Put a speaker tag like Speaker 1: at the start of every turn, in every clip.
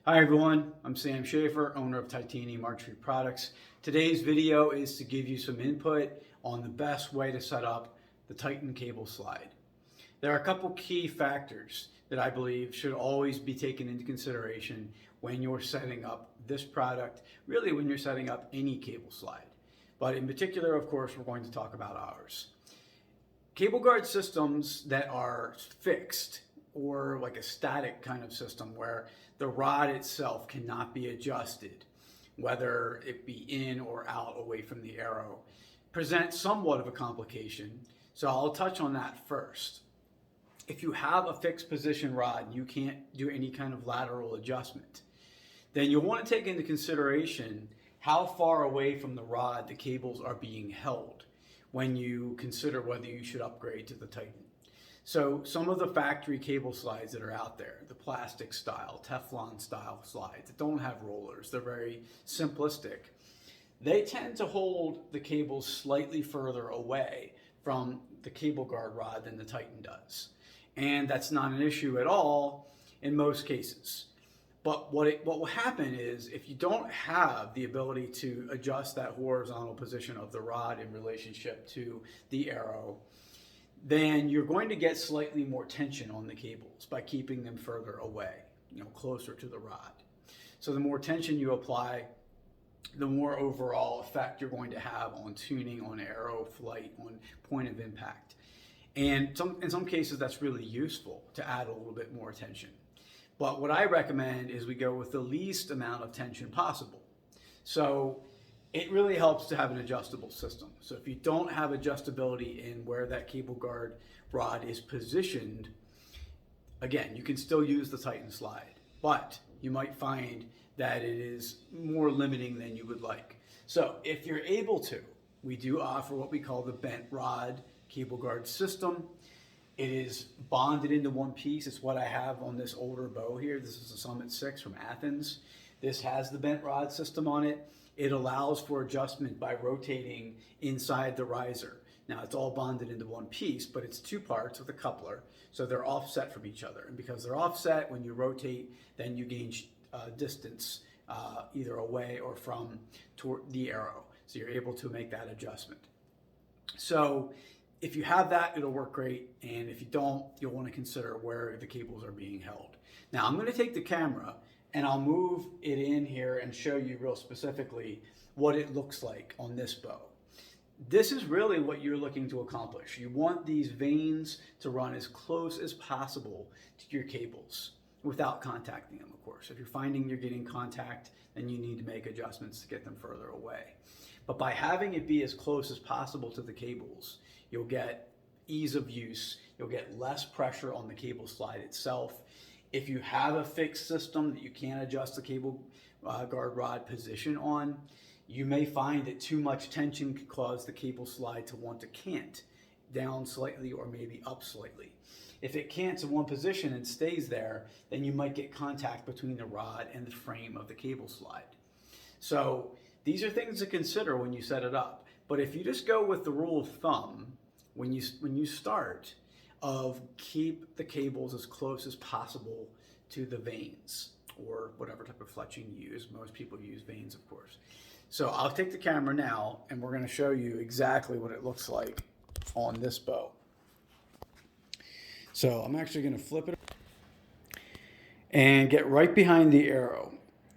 Speaker 1: Hi everyone, I'm Sam Schaefer, owner of TiTAN Archery Products. Today's video is to give you some input on the best way to set up the TiTAN cable slide. There are a couple key factors that I believe should always be taken into consideration when you're setting up this product, really when you're setting up any cable slide. But in particular, of course, we're going to talk about ours. Cable guard systems that are fixed or like a static kind of system where the rod itself cannot be adjusted, whether it be in or out away from the arrow, present somewhat of a complication. So I'll touch on that first. If you have a fixed position rod and you can't do any kind of lateral adjustment, then you'll want to take into consideration how far away from the rod the cables are being held when you consider whether you should upgrade to the TiTAN. So some of the factory cable slides that are out there, the plastic style, Teflon style slides that don't have rollers, they're very simplistic. They tend to hold the cables slightly further away from the cable guard rod than the TiTAN does. And that's not an issue at all in most cases. But what will happen is if you don't have the ability to adjust that horizontal position of the rod in relationship to the arrow, then you're going to get slightly more tension on the cables by keeping them further away, closer to the rod. So the more tension you apply, the more overall effect you're going to have on tuning, on arrow flight, on point of impact. And in some cases, that's really useful to add a little bit more tension. But what I recommend is we go with the least amount of tension possible. So it really helps to have an adjustable system. So if you don't have adjustability in where that cable guard rod is positioned, again, you can still use the TiTAN slide, but you might find that it is more limiting than you would like. So if you're able to, we do offer what we call the bent rod cable guard system. It is bonded into one piece. It's what I have on this older bow here. This is a Summit 6 from Athens. This has the bent rod system on it. It allows for adjustment by rotating inside the riser. Now it's all bonded into one piece, but it's two parts with a coupler, so they're offset from each other. And because they're offset, when you rotate, then you gain distance either away or from toward the arrow. So you're able to make that adjustment. So if you have that, it'll work great. And if you don't, you'll want to consider where the cables are being held. Now I'm going to take the camera and I'll move it in here and show you real specifically what it looks like on this bow. This is really what you're looking to accomplish. You want these vanes to run as close as possible to your cables without contacting them, of course. If you're finding you're getting contact, then you need to make adjustments to get them further away. But by having it be as close as possible to the cables, you'll get ease of use, you'll get less pressure on the cable slide itself. If you have a fixed system that you can't adjust the cable guard rod position on, you may find that too much tension could cause the cable slide to want to cant down slightly or maybe up slightly. If it cants in one position and stays there, then you might get contact between the rod and the frame of the cable slide. So these are things to consider when you set it up. But if you just go with the rule of thumb, when you start, of keep the cables as close as possible to the vanes or whatever type of fletching you use. Most people use vanes, of course. So I'll take the camera now and we're going to show you exactly what it looks like on this bow. So I'm actually going to flip it and get right behind the arrow.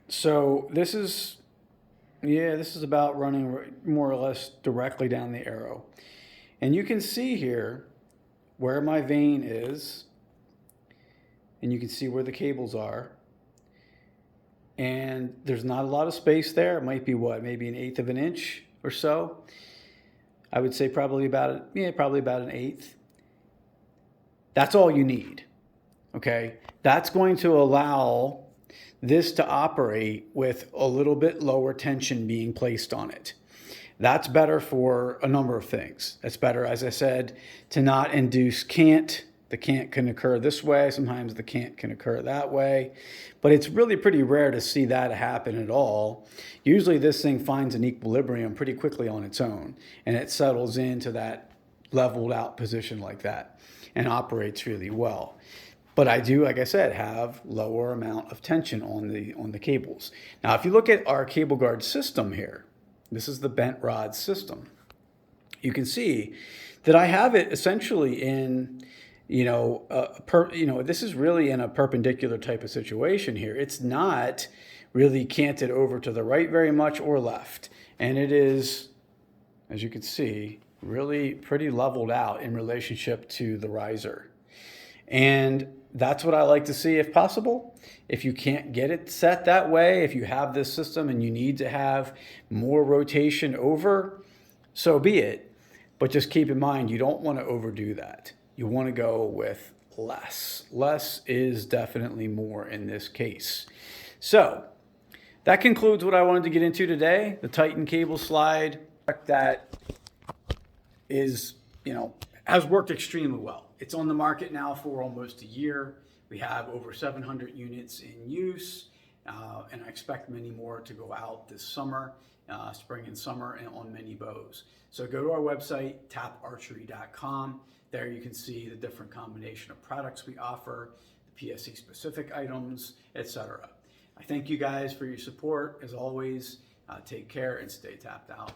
Speaker 1: So this is about running more or less directly down the arrow. And you can see here where my vane is, and you can see where the cables are. And there's not a lot of space there. It might be maybe 1/8 of an inch or so. I would say probably about 1/8. That's all you need, okay? That's going to allow this to operate with a little bit lower tension being placed on it. That's better for a number of things. It's better, as I said, to not induce cant. The cant can occur this way. Sometimes the cant can occur that way. But it's really pretty rare to see that happen at all. Usually this thing finds an equilibrium pretty quickly on its own, and it settles into that leveled out position like that and operates really well. But I do, like I said, have lower amount of tension on the cables. Now, if you look at our cable guard system here, this is the bent rod system. You can see that I have it essentially in, this is really in a perpendicular type of situation here. It's not really canted over to the right very much or left. And it is, as you can see, really pretty leveled out in relationship to the riser. And that's what I like to see if possible. If you can't get it set that way, if you have this system and you need to have more rotation over, so be it. But just keep in mind, you don't want to overdo that. You want to go with less. Less is definitely more in this case. So that concludes what I wanted to get into today. The TiTAN cable slide that is, has worked extremely well. It's on the market now for almost a year. We have over 700 units in use, and I expect many more to go out this summer, spring and summer, and on many bows. So go to our website, taparchery.com. There you can see the different combination of products we offer, the PSE specific items, etc. I thank you guys for your support. As always, take care and stay tapped out.